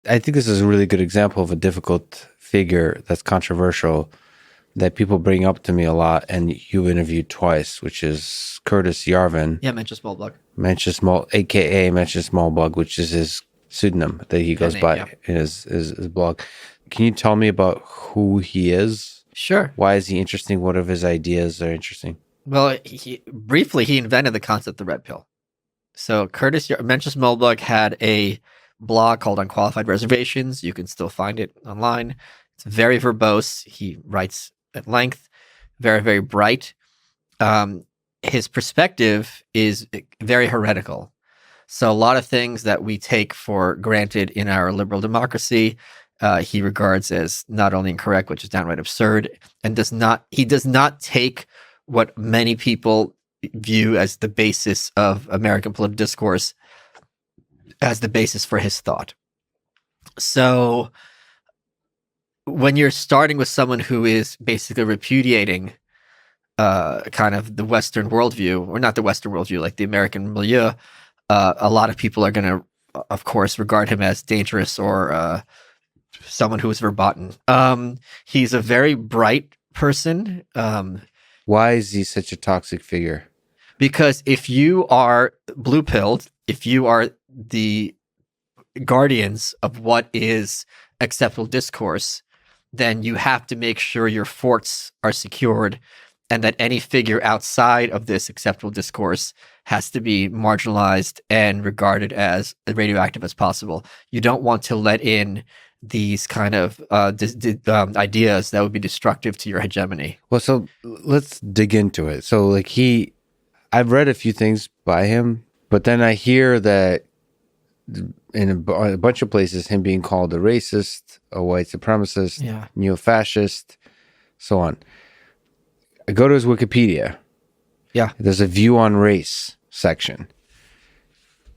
I think this is a really good example of a difficult figure that's controversial that people bring up to me a lot, and you interviewed twice, which is Curtis Yarvin. Yeah, Mencius Moldbug. AKA Mencius Moldbug, which is his pseudonym that he goes by in his blog. Can you tell me about who he is? Sure. Why is he interesting? What of his ideas are interesting? Well, briefly, he invented the concept of red pill. So Mencius Moldbug had a blog called Unqualified Reservations. You can still find it online. It's very verbose. He writes at length, very, very bright. His perspective is very heretical. So a lot of things that we take for granted in our liberal democracy, he regards as not only incorrect, which is downright absurd, and he does not take what many people view as the basis of American political discourse as the basis for his thought. So when you're starting with someone who is basically repudiating kind of the Western worldview, or not the Western worldview, like the American milieu, a lot of people are going to, of course, regard him as dangerous or someone who is verboten. He's a very bright person. Why is he such a toxic figure? Because if you are blue-pilled, if you are the guardians of what is acceptable discourse, then you have to make sure your forts are secured and that any figure outside of this acceptable discourse has to be marginalized and regarded as radioactive as possible. You don't want to let in these kind of ideas that would be destructive to your hegemony. Well, so let's dig into it. So like I've read a few things by him, but then I hear that in a bunch of places, him being called a racist, a white supremacist, neo-fascist, so on. I go to his Wikipedia. Yeah. There's a view on race section.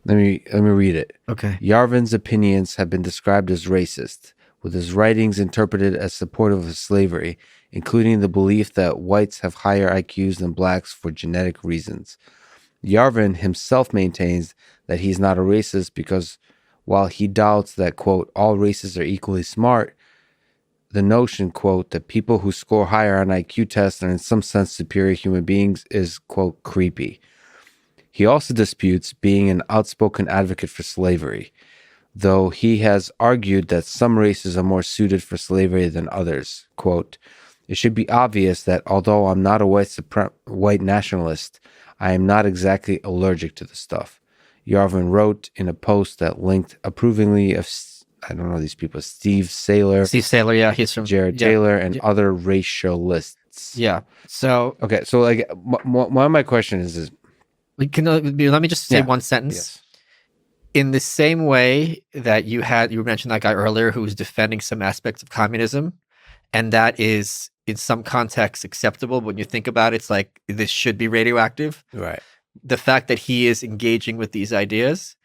Let me read it. Okay. Yarvin's opinions have been described as racist, with his writings interpreted as supportive of slavery, including the belief that whites have higher IQs than blacks for genetic reasons. Yarvin himself maintains that he's not a racist because while he doubts that, quote, all races are equally smart, the notion, quote, that people who score higher on IQ tests are in some sense superior human beings is, quote, creepy. He also disputes being an outspoken advocate for slavery, though he has argued that some races are more suited for slavery than others. Quote, it should be obvious that although I'm not a white nationalist, I am not exactly allergic to the stuff. Yarvin wrote in a post that linked approvingly of, I don't know these people, Steve Saylor, yeah, he's from Jared Taylor, and other racialists. Yeah. So okay, so like one of my questions is let me just say one sentence. Yes. In the same way that you mentioned that guy earlier who was defending some aspects of communism, and that is in some contexts acceptable. But when you think about it, it's like this should be radioactive. Right. The fact that he is engaging with these ideas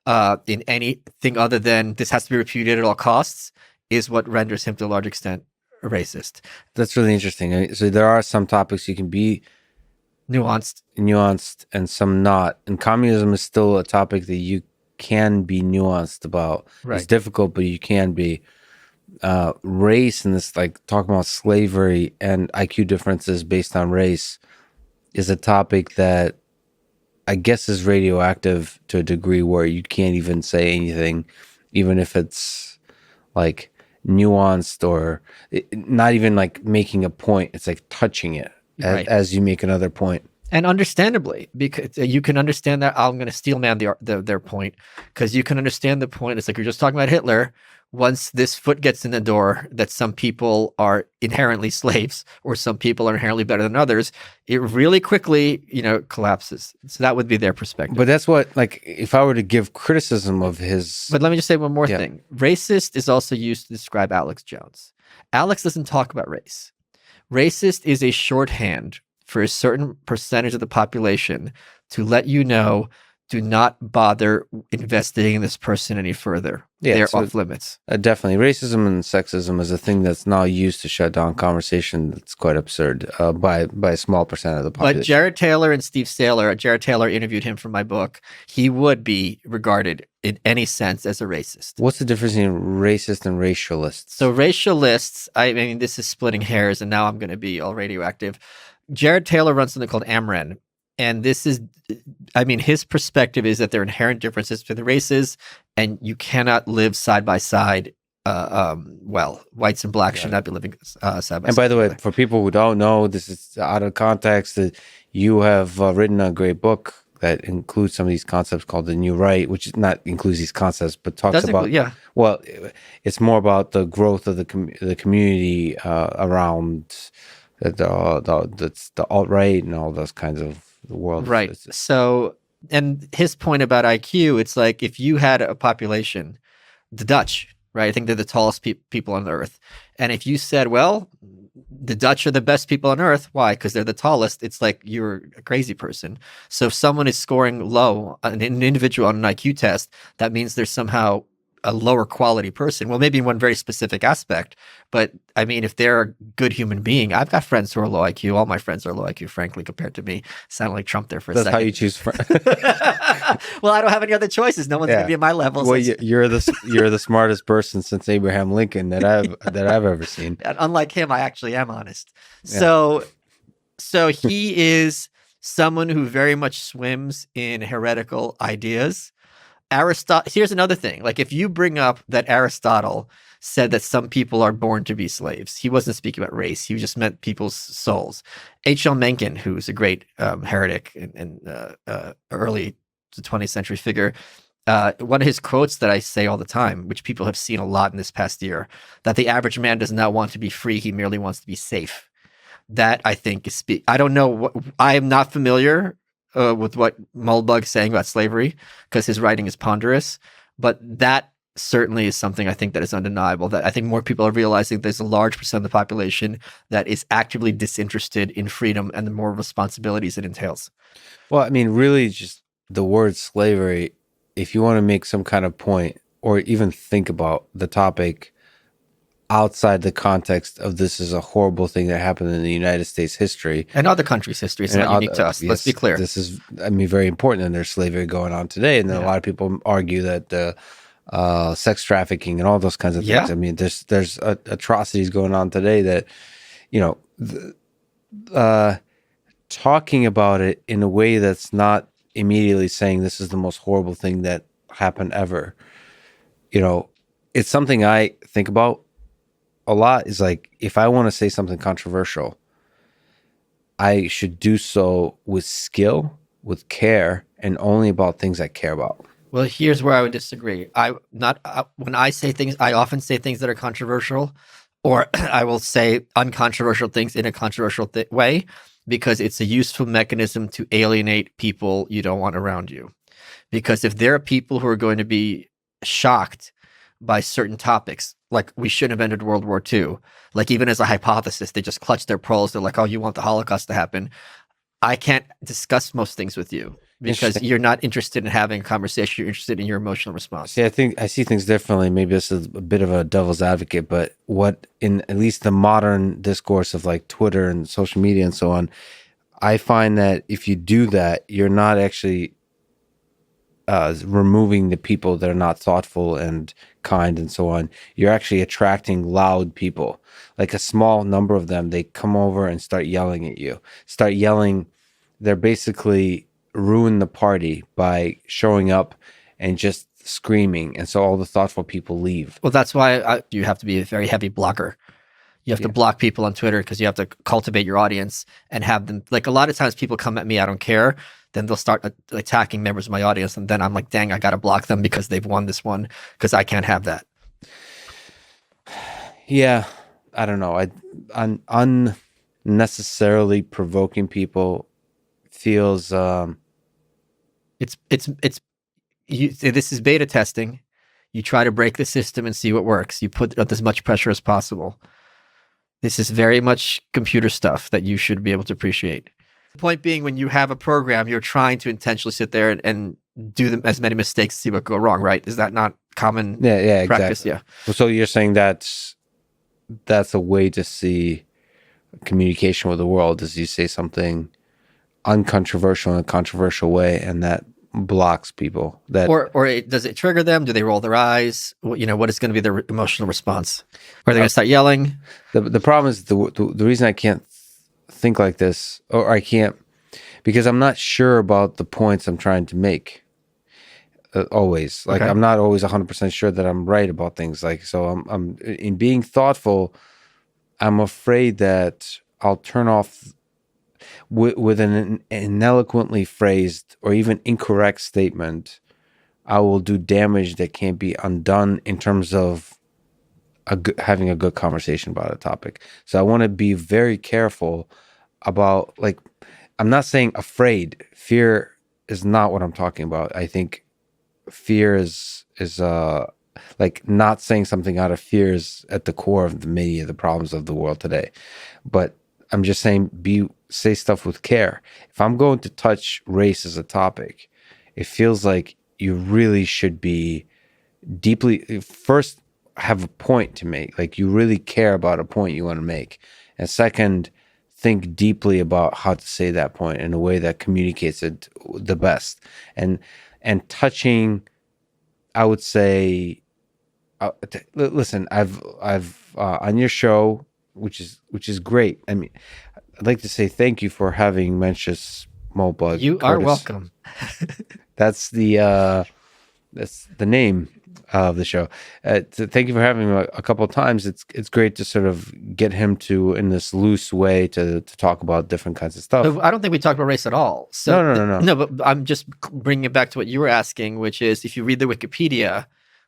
in anything other than this has to be repudiated at all costs is what renders him to a large extent a racist. That's really interesting. So there are some topics you can be nuanced and some not. And communism is still a topic that you can be nuanced about. Right. It's difficult, but you can be. Race and this, like talking about slavery and IQ differences based on race, is a topic that I guess is radioactive to a degree where you can't even say anything, even if it's like nuanced or not even like making a point. It's like touching it as you make another point. And understandably, because you can understand that. I'm going to steel man their point, because you can understand the point. It's like you're just talking about Hitler. Once this foot gets in the door that some people are inherently slaves or some people are inherently better than others, it really quickly, collapses. So that would be their perspective. But that's what, like, if I were to give criticism of his... But let me just say one more thing. Racist is also used to describe Alex Jones. Alex doesn't talk about race. Racist is a shorthand for a certain percentage of the population to let you know do not bother investigating this person any further. Yeah, They're so off limits. definitely, racism and sexism is a thing that's now used to shut down conversation. That's quite absurd by a small percent of the population. But Jared Taylor and Steve Saylor, Jared Taylor interviewed him for my book. He would be regarded in any sense as a racist. What's the difference between racist and racialists? So racialists, I mean, this is splitting hairs, and now I'm going to be all radioactive. Jared Taylor runs something called AMREN. And this is, I mean, his perspective is that there are inherent differences between the races, and you cannot live side by side. Well, whites and blacks should not be living side by side. And by the way, for people who don't know, this is out of context. That you have written a great book that includes some of these concepts called The New Right, which is not includes these concepts, but talks about well, it's more about the growth of the community around the alt-right and all those kinds of the world. Right. So, and his point about IQ, it's like if you had a population, the Dutch, right? I think they're the tallest people on earth. And if you said, well, the Dutch are the best people on earth, why? Because they're the tallest. It's like you're a crazy person. So if someone is scoring low, an individual on an IQ test, that means there's somehow a lower quality person. Well, maybe in one very specific aspect, but I mean, if they're a good human being, I've got friends who are low IQ. All my friends are low IQ, frankly, compared to me. Sounded like Trump there for a second. That's how you choose friends. Well, I don't have any other choices. No one's going to be at my level. Well, you're the smartest person since Abraham Lincoln that I've ever seen. And unlike him, I actually am honest. Yeah. So he is someone who very much swims in heretical ideas. Aristotle. Here's another thing. Like if you bring up that Aristotle said that some people are born to be slaves, he wasn't speaking about race. He just meant people's souls. H.L. Mencken, who's a great heretic and early 20th century figure, one of his quotes that I say all the time, which people have seen a lot in this past year, that the average man does not want to be free. He merely wants to be safe. That I think is I don't know. I am not familiar with what Moldbug's saying about slavery, because his writing is ponderous, but that certainly is something I think that is undeniable, that I think more people are realizing there's a large percent of the population that is actively disinterested in freedom and the more responsibilities it entails. Well, I mean, really just the word slavery, if you want to make some kind of point or even think about the topic outside the context of this is a horrible thing that happened in the United States history. And other countries' history. It's not unique to us. Yes, let's be clear. This is, I mean, very important, and there's slavery going on today. And then a lot of people argue that the sex trafficking and all those kinds of things. I mean, there's atrocities going on today that, you know, talking about it in a way that's not immediately saying this is the most horrible thing that happened ever. You know, it's something I think about a lot. Is like, if I want to say something controversial, I should do so with skill, with care, and only about things I care about. Well, here's where I would disagree. When I say things, I often say things that are controversial, or I will say uncontroversial things in a controversial way, because it's a useful mechanism to alienate people you don't want around you. Because if there are people who are going to be shocked by certain topics, like we shouldn't have ended World War II, like even as a hypothesis, they just clutch their pearls. They're like, oh, you want the Holocaust to happen. I can't discuss most things with you because you're not interested in having a conversation. You're interested in your emotional response. See, I think I see things differently. Maybe this is a bit of a devil's advocate, but what in at least the modern discourse of like Twitter and social media and so on, I find that if you do that, you're not actually removing the people that are not thoughtful and kind and so on. You're actually attracting loud people. Like a small number of them, they come over and start yelling at you. Start yelling. They're basically ruin the party by showing up and just screaming. And so all the thoughtful people leave. Well, that's why you have to be a very heavy blocker. You have to block people on Twitter because you have to cultivate your audience and have them, like a lot of times people come at me, I don't care. Then they'll start attacking members of my audience. And then I'm like, dang, I got to block them because they've won this one, because I can't have that. Yeah. I don't know. Unnecessarily provoking people feels this is beta testing. You try to break the system and see what works. You put up as much pressure as possible. This is very much computer stuff that you should be able to appreciate. The point being, when you have a program, you're trying to intentionally sit there and do them as many mistakes to see what go wrong, right? Is that not common Yeah, practice? exactly. Yeah. So you're saying that's a way to see communication with the world, is you say something uncontroversial in a controversial way, and that blocks people. That Does it trigger them? Do they roll their eyes? What is going to be their emotional response? Are they going to start yelling? the problem is the reason I can't think like this, or I can't, because I'm not sure about the points I'm trying to make. Always, like, Okay. I'm not always 100% sure that I'm right about things. Like, so I'm in being thoughtful. I'm afraid that I'll turn off with an ineloquently phrased or even incorrect statement. I will do damage that can't be undone in terms of having a good conversation about a topic. So I want to be very careful about, like, I'm not saying afraid. Fear is not what I'm talking about. I think fear is like, not saying something out of fear is at the core of many of the problems of the world today. But I'm just saying, say stuff with care. If I'm going to touch race as a topic, it feels like you really should be deeply, first, have a point to make. Like, you really care about a point you want to make. And second, think deeply about how to say that point in a way that communicates it the best. And touching, I would say, listen, I've on your show, which is great. I mean, I'd like to say thank you for having Mencius, Moldbug. You are welcome. That's the name of the show. Thank you for having him a couple of times. It's great to sort of get him to, in this loose way, to talk about different kinds of stuff. So I don't think we talked about race at all. So No. No, but I'm just bringing it back to what you were asking, which is, if you read the Wikipedia,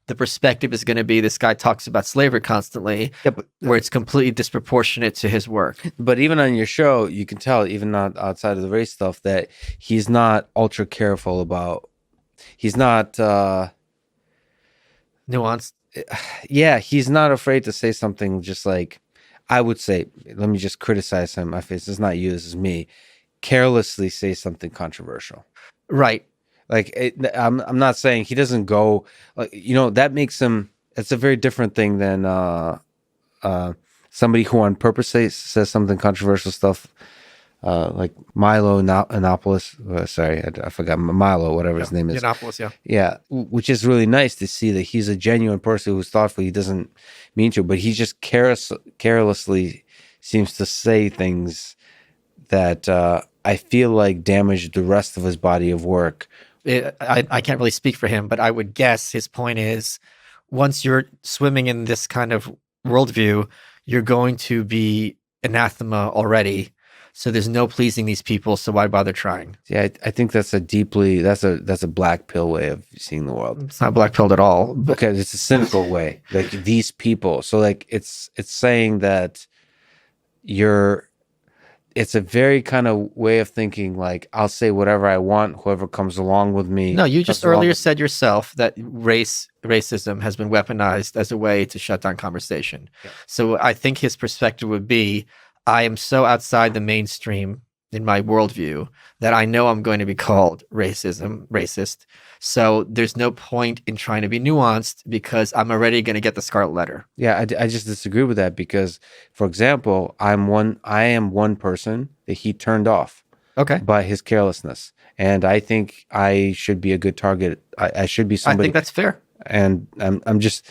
the perspective is going to be this guy talks about slavery constantly, where it's completely disproportionate to his work. But even on your show, you can tell, even not outside of the race stuff, that he's not ultra careful about. He's not nuanced. Yeah, he's not afraid to say something, just like, I would say, let me just criticize him. My face. This is not you. This is me. Carelessly say something controversial. Right. Like, I'm not saying he doesn't go, like, that makes him. It's a very different thing than somebody who on purpose says something controversial stuff, like Milo Yiannopoulos. Sorry, I forgot Milo, whatever his name is. Yiannopoulos, yeah, which is really nice to see that he's a genuine person who's thoughtful. He doesn't mean to, but he just carelessly seems to say things that I feel like damage the rest of his body of work. I can't really speak for him, but I would guess his point is, once you're swimming in this kind of worldview, you're going to be anathema already. So there's no pleasing these people. So why bother trying? Yeah, I think that's a black pill way of seeing the world. It's not black pilled at all. Because it's a cynical way. Like, these people. So, like, it's saying that it's a very kind of way of thinking, like, I'll say whatever I want, whoever comes along with me. No, you just earlier said yourself that racism has been weaponized as a way to shut down conversation. Yeah. So I think his perspective would be, I am so outside the mainstream in my worldview that I know I'm going to be called racist. So there's no point in trying to be nuanced, because I'm already going to get the scarlet letter. Yeah, I just disagree with that, because, for example, I am one person that he turned off. Okay. By his carelessness, and I think I should be a good target. I should be somebody. I think that's fair. And I'm just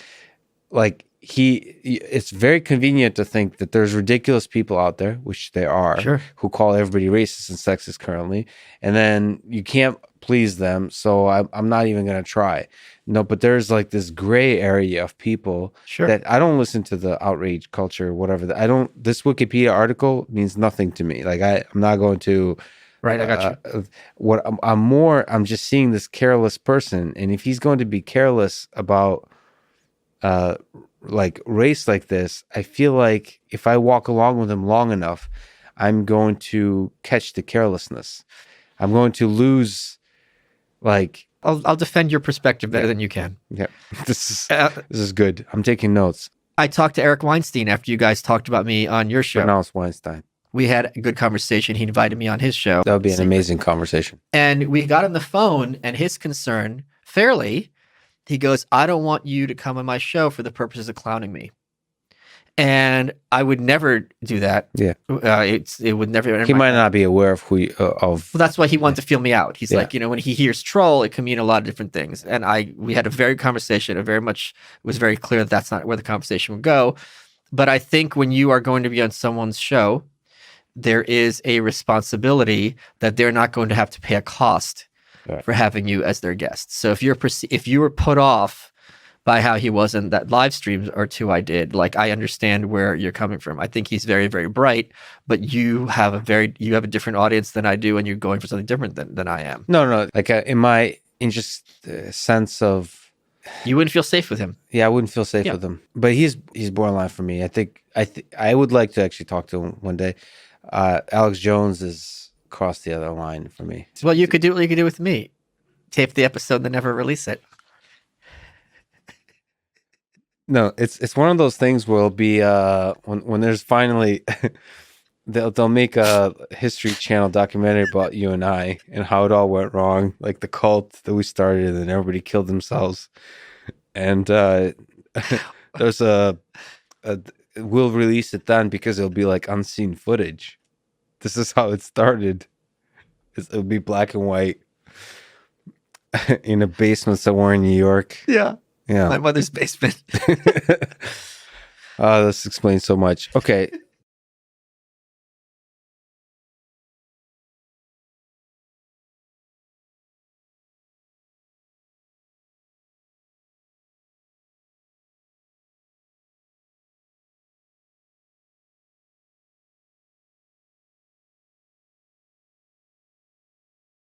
like, it's very convenient to think that there's ridiculous people out there, which there are, sure, who call everybody racist and sexist currently, and then you can't please them, so I'm not even going to try. No, but there's like this gray area of people, sure, that I don't listen to the outrage culture, whatever. This Wikipedia article means nothing to me. Like, I'm not going to. Right, I got you. I'm just seeing this careless person, and if he's going to be careless about like race like this, I feel like if I walk along with him long enough, I'm going to catch the carelessness. I'm going to lose, like. I'll defend your perspective better than you can. Yeah, this is good. I'm taking notes. I talked to Eric Weinstein after you guys talked about me on your show. Pronounce Weinstein. We had a good conversation. He invited me on his show. That would be an amazing conversation. And we got on the phone, and his concern, fairly, he goes, I don't want you to come on my show for the purposes of clowning me. And I would never do that. Yeah. It would never. He might not be aware of who of. Well, that's why he wanted to feel me out. He's like, when he hears troll, it can mean a lot of different things. And we had a very conversation. It was very clear that that's not where the conversation would go. But I think when you are going to be on someone's show, there is a responsibility that they're not going to have to pay a cost for having you as their guest. So if you were put off by how he was in that live stream or two I did, like, I understand where you're coming from. I think he's very, very bright, but you have a different audience than I do, and you're going for something different than I am. No. Like in just sense of, you wouldn't feel safe with him. Yeah, I wouldn't feel safe with him. But he's borderline for me. I think I would like to actually talk to him one day. Alex Jones is across the other line for me. Well, you could do what you could do with me. Tape the episode and then never release it. No, it's one of those things where it'll be when there's finally they'll make a History Channel documentary about you and I and how it all went wrong, like the cult that we started and everybody killed themselves. And there's we'll release it then because it'll be like unseen footage. This is how it started. It'll be black and white in a basement somewhere in New York. Yeah. Yeah. My mother's basement. This explains so much. Okay.